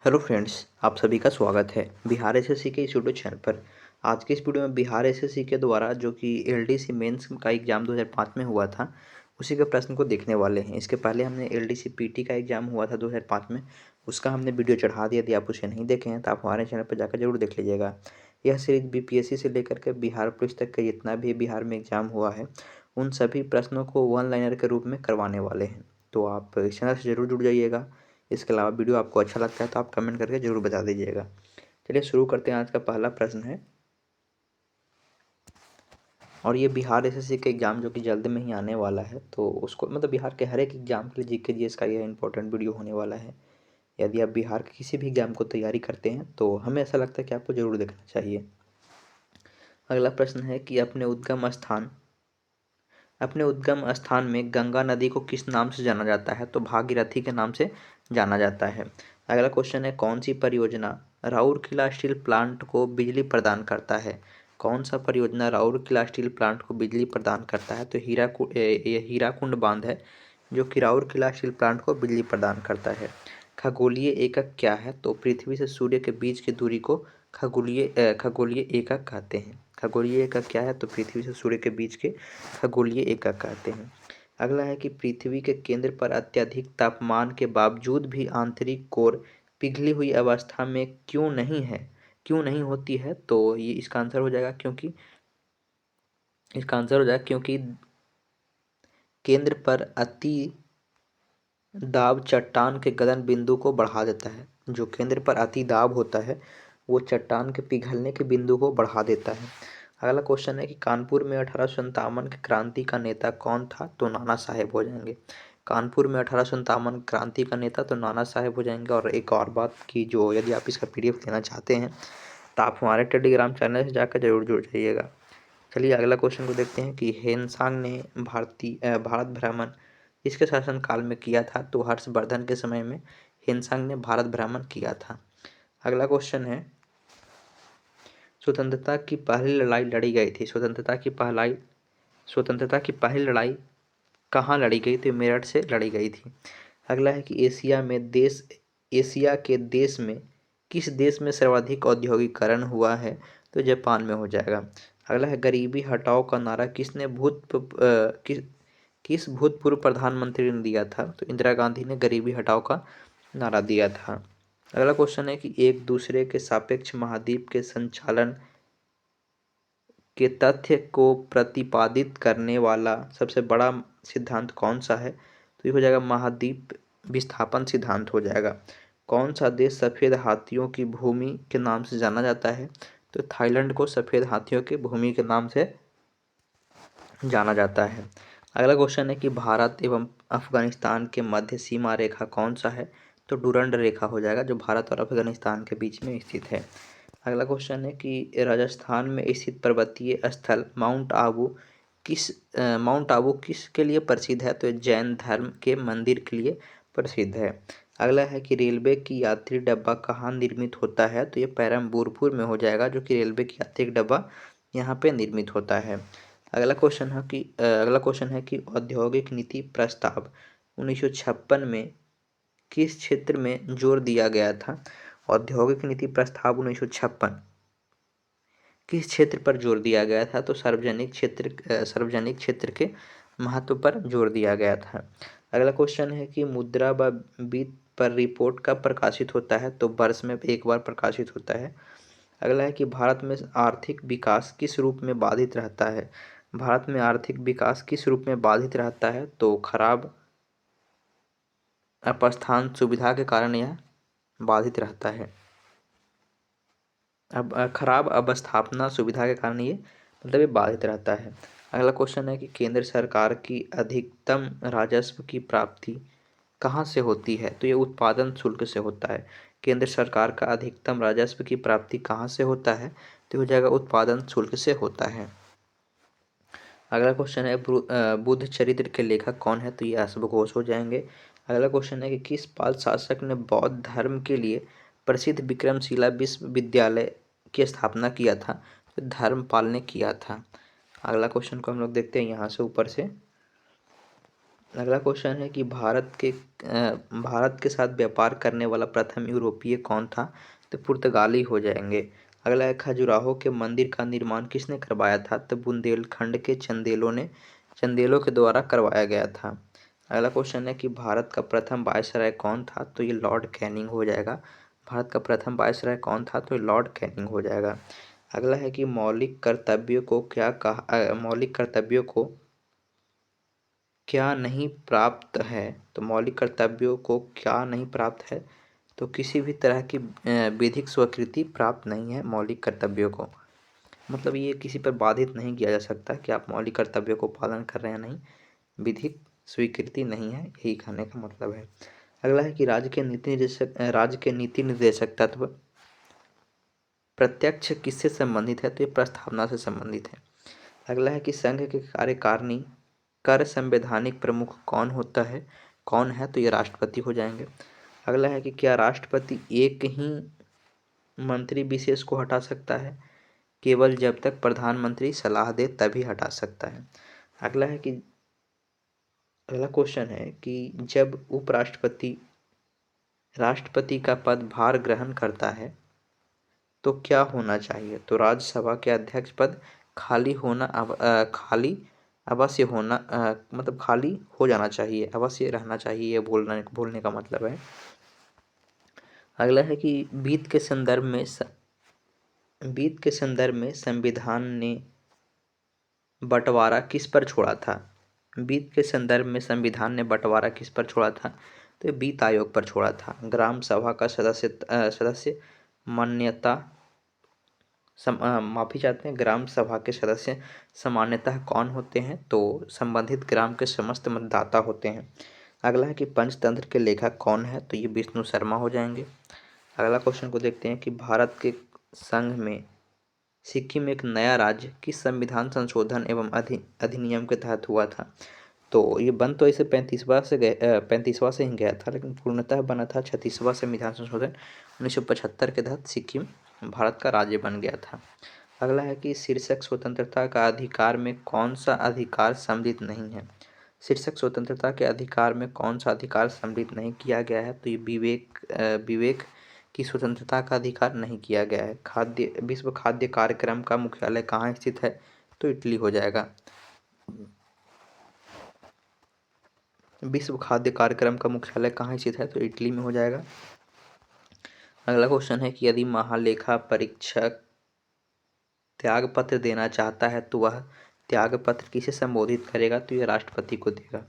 Hello friends, आप सभी का स्वागत है बिहार एसएससी के इस यूट्यूब चैनल पर। आज के इस वीडियो में बिहार एसएससी के द्वारा जो कि एलडीसी मेंस का एग्ज़ाम 2005 में हुआ था, उसी के प्रश्न को देखने वाले हैं। इसके पहले हमने एलडीसी पीटी का एग्ज़ाम हुआ था 2005 में, उसका हमने वीडियो चढ़ा दिया। यदि आप उसे नहीं देखे हैं तो आप हमारे चैनल पर जाकर जरूर देख लीजिएगा। यह सीरीज बीपीएससी से लेकर के बिहार पुलिस तक का जितना भी बिहार में एग्ज़ाम हुआ है, उन सभी प्रश्नों को वन लाइनर के रूप में करवाने वाले हैं। तो आप इस चैनल से ज़रूर जुड़ जाइएगा। इसके अलावा वीडियो आपको अच्छा लगता है तो आप कमेंट करके ज़रूर बता दीजिएगा। चलिए शुरू करते हैं। आज का पहला प्रश्न है और ये बिहार एसएससी का एग्ज़ाम जो कि जल्द में ही आने वाला है, तो उसको मतलब बिहार के हर एक एग्ज़ाम के लिए जीके जीएस का यह इंपॉर्टेंट वीडियो होने वाला है। यदि आप बिहार के किसी भी एग्ज़ाम को तैयारी करते हैं तो हमें ऐसा लगता है कि आपको ज़रूर देखना चाहिए। अगला प्रश्न है कि अपने उद्गम स्थान में गंगा नदी को किस नाम से जाना जाता है? तो भागीरथी के नाम से जाना जाता है। अगला क्वेश्चन है, कौन सी परियोजना राउरकेला स्टील प्लांट को बिजली प्रदान करता है? कौन सा परियोजना राउरकेला स्टील प्लांट को बिजली प्रदान करता है? तो हीराकुंड बांध है जो कि राउरकेला स्टील प्लांट को बिजली प्रदान करता है। खगोलीय एकक क्या है? तो पृथ्वी से सूर्य के बीच की दूरी को खगोलीय एकक कहते हैं। खगोलीय एकक क्या है? तो पृथ्वी से सूर्य के बीच के खगोलीय एकक कहते हैं। अगला है कि पृथ्वी के केंद्र पर अत्यधिक तापमान के बावजूद भी आंतरिक कोर पिघली हुई अवस्था में क्यों नहीं होती है? तो ये इसका आंसर हो जाएगा क्योंकि केंद्र पर अति दाब चट्टान के गलन बिंदु को बढ़ा देता है। जो केंद्र पर अति दाब होता है वो चट्टान के पिघलने के बिंदु को बढ़ा देता है। अगला क्वेश्चन है कि कानपुर में 1857 के क्रांति का नेता कौन था? तो नाना साहेब हो जाएंगे। कानपुर में 1857 क्रांति का नेता तो नाना साहेब हो जाएंगे। और एक और बात की, जो यदि आप इसका पीडीएफ लेना चाहते हैं तो आप हमारे टेलीग्राम चैनल से जाकर जरूर जुड़ जाइएगा। चलिए अगला क्वेश्चन को देखते हैं कि हेनसांग ने भारत भ्रमण किसके शासनकाल में किया था? तो हर्षवर्धन के समय में हेनसांग ने भारत भ्रमण किया था। अगला क्वेश्चन है, स्वतंत्रता की पहली लड़ाई लड़ी गई थी। स्वतंत्रता की पहली लड़ाई कहाँ लड़ी गई? तो मेरठ से लड़ी गई थी। अगला है कि एशिया के देश में किस देश में सर्वाधिक औद्योगिकरण हुआ है? तो जापान में हो जाएगा। अगला है, गरीबी हटाओ का नारा किस भूतपूर्व प्रधानमंत्री ने दिया था? तो इंदिरा गांधी ने गरीबी हटाओ का नारा दिया था। अगला क्वेश्चन है कि एक दूसरे के सापेक्ष महाद्वीप के संचालन के तथ्य को प्रतिपादित करने वाला सबसे बड़ा सिद्धांत कौन सा है? तो ये हो जाएगा महाद्वीप विस्थापन सिद्धांत हो जाएगा। कौन सा देश सफ़ेद हाथियों की भूमि के नाम से जाना जाता है? तो थाईलैंड को सफ़ेद हाथियों की भूमि के नाम से जाना जाता है। अगला क्वेश्चन है कि भारत एवं अफगानिस्तान के मध्य सीमा रेखा कौन सा है? तो डुरंड रेखा हो जाएगा, जो भारत और अफगानिस्तान के बीच में स्थित है। अगला क्वेश्चन है कि राजस्थान में स्थित पर्वतीय स्थल माउंट आबू किसके लिए प्रसिद्ध है? तो जैन धर्म के मंदिर के लिए प्रसिद्ध है। अगला है कि रेलवे की यात्री डब्बा कहाँ निर्मित होता है? तो ये पेरम्बलुर में हो जाएगा, जो कि रेलवे की यात्री डब्बा यहाँ पे निर्मित होता है। अगला क्वेश्चन है कि औद्योगिक नीति प्रस्ताव 1956 में किस क्षेत्र में जोर दिया गया था? औद्योगिक नीति प्रस्ताव 1956 किस क्षेत्र पर जोर दिया गया था? तो सार्वजनिक क्षेत्र के महत्व पर जोर दिया गया था। अगला क्वेश्चन है कि मुद्रा व वित्त पर रिपोर्ट कब प्रकाशित होता है? तो वर्ष में एक बार प्रकाशित होता है। अगला है कि भारत में आर्थिक विकास किस रूप में बाधित रहता है? भारत में आर्थिक विकास किस रूप में बाधित रहता है? तो खराब अपस्थान सुविधा के कारण यह बाधित रहता है। अब खराब अवस्थापना सुविधा के कारण ये ये बाधित रहता है। अगला क्वेश्चन है कि केंद्र सरकार की अधिकतम राजस्व की प्राप्ति कहाँ से होती है? तो ये उत्पादन शुल्क से होता है। केंद्र सरकार का अधिकतम राजस्व की प्राप्ति कहाँ से होता है? तो हो जाएगा उत्पादन शुल्क से होता है। अगला क्वेश्चन है, बुद्ध चरित्र के लेखक कौन है? तो ये अश्वघोष हो जाएंगे। अगला क्वेश्चन है कि किस पाल शासक ने बौद्ध धर्म के लिए प्रसिद्ध विक्रमशिला विश्वविद्यालय की स्थापना किया था? तो धर्मपाल ने किया था। अगला क्वेश्चन को हम लोग देखते हैं यहाँ से ऊपर से। अगला क्वेश्चन है कि भारत के साथ व्यापार करने वाला प्रथम यूरोपीय कौन था? तो पुर्तगाली हो जाएंगे। अगला है खजुराहो के मंदिर का निर्माण किसने करवाया था? तो बुंदेलखंड के चंदेलों के द्वारा करवाया गया था। अगला क्वेश्चन है कि भारत का प्रथम वायसराय कौन था? तो ये लॉर्ड कैनिंग हो जाएगा। भारत का प्रथम वायसराय कौन था? तो ये लॉर्ड कैनिंग हो जाएगा। अगला है कि मौलिक कर्तव्यों को क्या नहीं प्राप्त है? तो मौलिक कर्तव्यों को क्या नहीं प्राप्त है? तो किसी भी तरह की विधिक स्वीकृति प्राप्त नहीं है मौलिक कर्तव्यों को। मतलब ये किसी पर बाधित नहीं किया जा सकता कि आप मौलिक कर्तव्यों को पालन कर रहे हैं, नहीं, विधिक स्वीकृति नहीं है, यही कहने का मतलब है। अगला है कि राज्य के नीति निर्देशक तत्व प्रत्यक्ष किससे संबंधित है? तो ये प्रस्तावना से संबंधित है। अगला है कि संघ के कार्यकारिणी कर संवैधानिक प्रमुख कौन है? तो ये राष्ट्रपति हो जाएंगे। अगला है कि क्या राष्ट्रपति एक ही मंत्री विशेष को हटा सकता है? केवल जब तक प्रधानमंत्री सलाह दे तभी हटा सकता है। अगला क्वेश्चन है कि जब उपराष्ट्रपति राष्ट्रपति का पद भार ग्रहण करता है तो क्या होना चाहिए? तो राज्यसभा के अध्यक्ष पद खाली होना खाली अवश्य होना मतलब खाली हो जाना चाहिए, अवश्य रहना चाहिए, ये बोलने का मतलब है। अगला है कि वित्त के संदर्भ में संविधान ने बंटवारा किस पर छोड़ा था? वित्त के संदर्भ में संविधान ने बंटवारा किस पर छोड़ा था? तो ये वित्त आयोग पर छोड़ा था। ग्राम सभा का सदस्य मान्यता माफी चाहते हैं, ग्राम सभा के सदस्य सामान्यतः कौन होते हैं? तो संबंधित ग्राम के समस्त मतदाता होते हैं। अगला है कि पंचतंत्र के लेखक कौन है? तो ये विष्णु शर्मा हो जाएंगे। अगला क्वेश्चन को देखते हैं कि भारत के संघ में सिक्किम एक नया राज्य किस संविधान संशोधन एवं अधिनियम के तहत हुआ था? तो ये बन तो इसे 35वां से ही गया था, लेकिन पूर्णतः बना था 36वां संविधान संशोधन 1975 के तहत सिक्किम भारत का राज्य बन गया था। अगला है कि शीर्षक स्वतंत्रता का अधिकार में कौन सा अधिकार सम्मिलित नहीं है? शीर्षक स्वतंत्रता के अधिकार में कौन सा अधिकार सम्मिलित नहीं किया गया है? तो ये विवेक की स्वतंत्रता का अधिकार नहीं किया गया है। विश्व खाद्य कार्यक्रम का मुख्यालय कहाँ स्थित है? तो इटली हो जाएगा। विश्व खाद्य कार्यक्रम का मुख्यालय कहाँ स्थित है? तो इटली में हो जाएगा। अगला क्वेश्चन है कि यदि महालेखा परीक्षक त्यागपत्र देना चाहता है तो वह त्यागपत्र किसे संबोधित करेगा? तो यह राष्ट्रपति को देगा।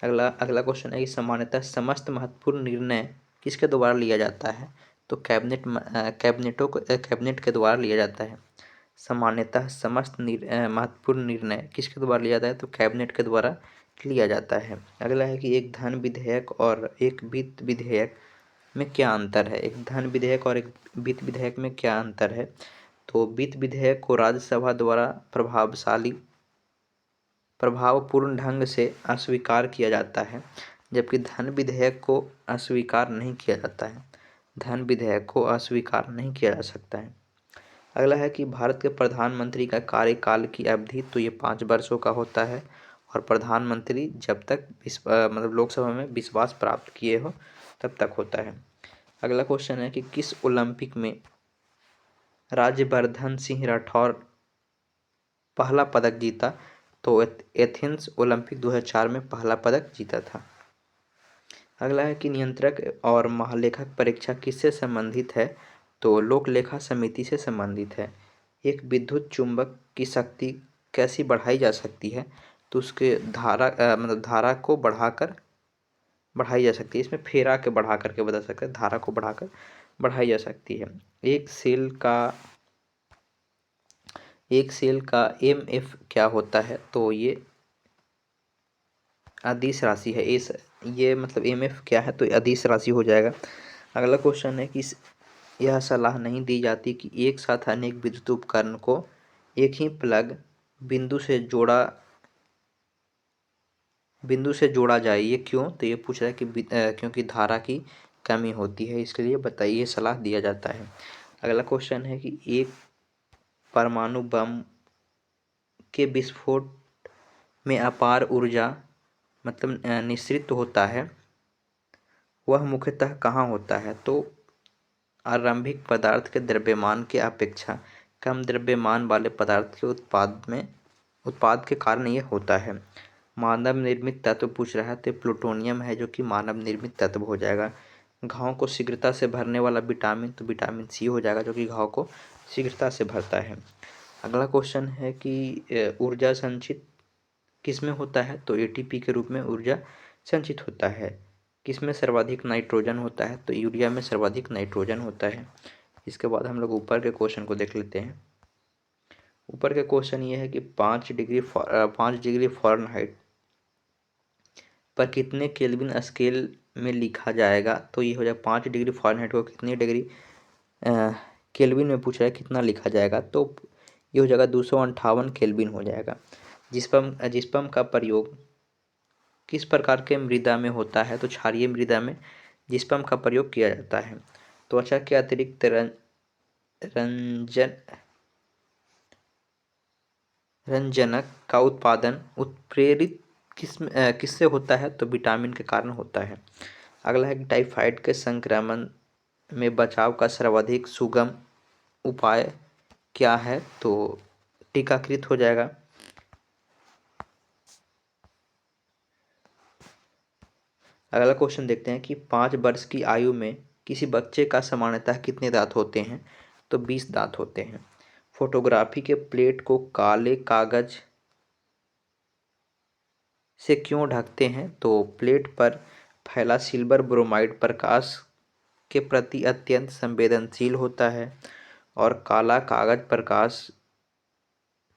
अगला क्वेश्चन है कि सामान्यतः समस्त महत्वपूर्ण निर्णय किसके द्वारा लिया जाता है? तो कैबिनेट के द्वारा लिया जाता है। सामान्यतः समस्त महत्वपूर्ण निर्णय किसके द्वारा लिया जाता है? तो कैबिनेट के द्वारा लिया जाता है। अगला है कि एक धन विधेयक और एक वित्त विधेयक में क्या अंतर है? एक धन विधेयक और एक वित्त विधेयक में क्या अंतर है? तो वित्त विधेयक को राज्यसभा द्वारा प्रभावपूर्ण ढंग से अस्वीकार किया जाता है, जबकि धन विधेयक को अस्वीकार नहीं किया जाता है। धन विधेयक को अस्वीकार नहीं किया जा सकता है। अगला है कि भारत के प्रधानमंत्री का कार्यकाल की अवधि, तो ये 5 वर्षों का होता है और प्रधानमंत्री जब तक मतलब लोकसभा में विश्वास प्राप्त किए हो तब तक होता है। अगला क्वेश्चन है कि किस ओलंपिक में राज्यवर्धन सिंह राठौर पहला पदक जीता? तो एथेंस ओलंपिक 2004 में पहला पदक जीता था। अगला है कि नियंत्रक और महालेखक परीक्षा किससे संबंधित है? तो लोक लेखा समिति से संबंधित है। एक विद्युत चुंबक की शक्ति कैसी बढ़ाई जा सकती है? तो उसके धारा को बढ़ाई जा सकती है। इसमें फेरा के बढ़ा करके बता सकते हैं, धारा को बढ़ाकर बढ़ाई जा सकती है। एक सेल का एमएफ क्या होता है? तो ये अदिश राशि है। ये मतलब एमएफ क्या है? तो अदिश राशि हो जाएगा। अगला क्वेश्चन है कि यह सलाह नहीं दी जाती कि एक साथ अनेक विद्युत उपकरण को एक ही प्लग बिंदु से जोड़ा जाए, ये क्यों? तो ये पूछ रहा है कि क्योंकि धारा की कमी होती है, इसके लिए बताइए, सलाह दिया जाता है। अगला क्वेश्चन है कि एक परमाणु बम के विस्फोट में अपार ऊर्जा मतलब निःसृत होता है वह मुख्यतः कहाँ होता है? तो आरंभिक पदार्थ के द्रव्यमान के अपेक्षा कम द्रव्यमान वाले पदार्थ के उत्पाद के कारण ये होता है। मानव निर्मित तत्व पूछ रहा है तो प्लूटोनियम है जो कि मानव निर्मित तत्व हो जाएगा। घाव को शीघ्रता से भरने वाला विटामिन तो विटामिन सी हो जाएगा जो कि घाव को शीघ्रता से भरता है। अगला क्वेश्चन है कि ऊर्जा संचित किसमें होता है? तो एटीपी के रूप में ऊर्जा संचित होता है। किसमें सर्वाधिक नाइट्रोजन होता है? तो यूरिया में सर्वाधिक नाइट्रोजन होता है। इसके बाद हम लोग ऊपर के क्वेश्चन को देख लेते हैं। ऊपर के क्वेश्चन ये है कि 5 डिग्री फ़ारेनहाइट पर कितने केल्विन स्केल में लिखा जाएगा? तो ये हो जाएगा 5 डिग्री फ़ारेनहाइट को कितनी डिग्री केल्विन में पूछ रहा है कितना लिखा जाएगा? तो ये हो जाएगा 258 केल्विन हो जाएगा। जिस्पम का प्रयोग किस प्रकार के मृदा में होता है? तो क्षारीय मृदा में जिस्पम का प्रयोग किया जाता है। त्वचा के अतिरिक्त रंजनक का उत्पादन उत्प्रेरित किससे होता है? तो विटामिन के कारण होता है। अगला है कि टाइफाइड के संक्रमण में बचाव का सर्वाधिक सुगम उपाय क्या है? तो टीकाकृत हो जाएगा। अगला क्वेश्चन देखते हैं कि 5 वर्ष की आयु में किसी बच्चे का सामान्यतः कितने दांत होते हैं? तो 20 दांत होते हैं। फोटोग्राफी के प्लेट को काले कागज से क्यों ढकते हैं? तो प्लेट पर फैला सिल्वर ब्रोमाइड प्रकाश के प्रति अत्यंत संवेदनशील होता है और काला कागज प्रकाश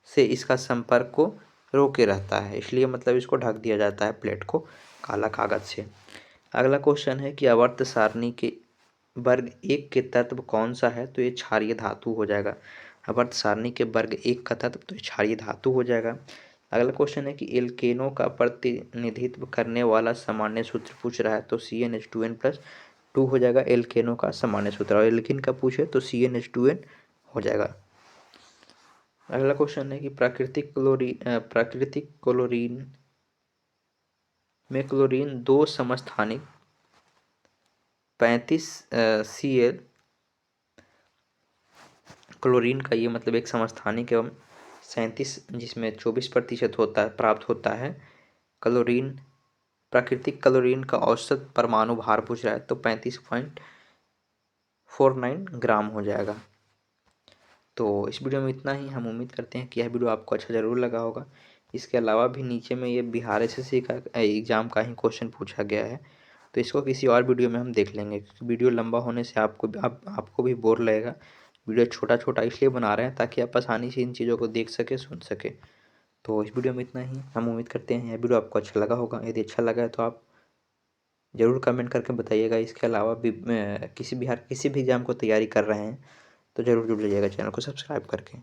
से इसका संपर्क को रोके रहता है, इसलिए मतलब इसको ढक दिया जाता है प्लेट को काला कागज से। अगला क्वेश्चन है कि आवर्त सारणी के वर्ग 1 के तत्व कौन सा है? तो ये क्षारीय धातु हो जाएगा। आवर्त सारणी के वर्ग 1 का तत्व तो ये क्षारीय धातु हो जाएगा। अगला क्वेश्चन है कि एल्केनों का प्रतिनिधित्व करने वाला सामान्य सूत्र पूछ रहा है तो CnH2n+2 हो जाएगा एल्केनों का सामान्य सूत्र। और एल्किन का पूछे तो CnH2n हो जाएगा। अगला क्वेश्चन है कि प्राकृतिक क्लोरीन में क्लोरीन 2 समस्थानिक 35 Cl क्लोरीन का ये मतलब एक समस्थानिक एवं 37 जिसमें 24% होता है प्राप्त होता है क्लोरीन। प्राकृतिक क्लोरीन का औसत परमाणु भार पूछ रहा है तो 35.49 ग्राम हो जाएगा। तो इस वीडियो में इतना ही। हम उम्मीद करते हैं कि यह वीडियो आपको अच्छा ज़रूर लगा होगा। इसके अलावा भी नीचे में ये बिहार SSC का एग्ज़ाम का ही क्वेश्चन पूछा गया है, तो इसको किसी और वीडियो में हम देख लेंगे क्योंकि वीडियो लंबा होने से आपको भी बोर लगेगा। वीडियो छोटा छोटा इसलिए बना रहे हैं ताकि आप आसानी से इन चीज़ों को देख सके सुन सके। तो इस वीडियो में इतना ही। हम उम्मीद करते हैं यह वीडियो आपको अच्छा लगा होगा। यदि अच्छा लगा है तो आप ज़रूर कमेंट करके बताइएगा। इसके अलावा भी किसी भी एग्ज़ाम को तैयारी कर रहे हैं तो ज़रूर जुड़ जाइएगा चैनल को सब्सक्राइब करके।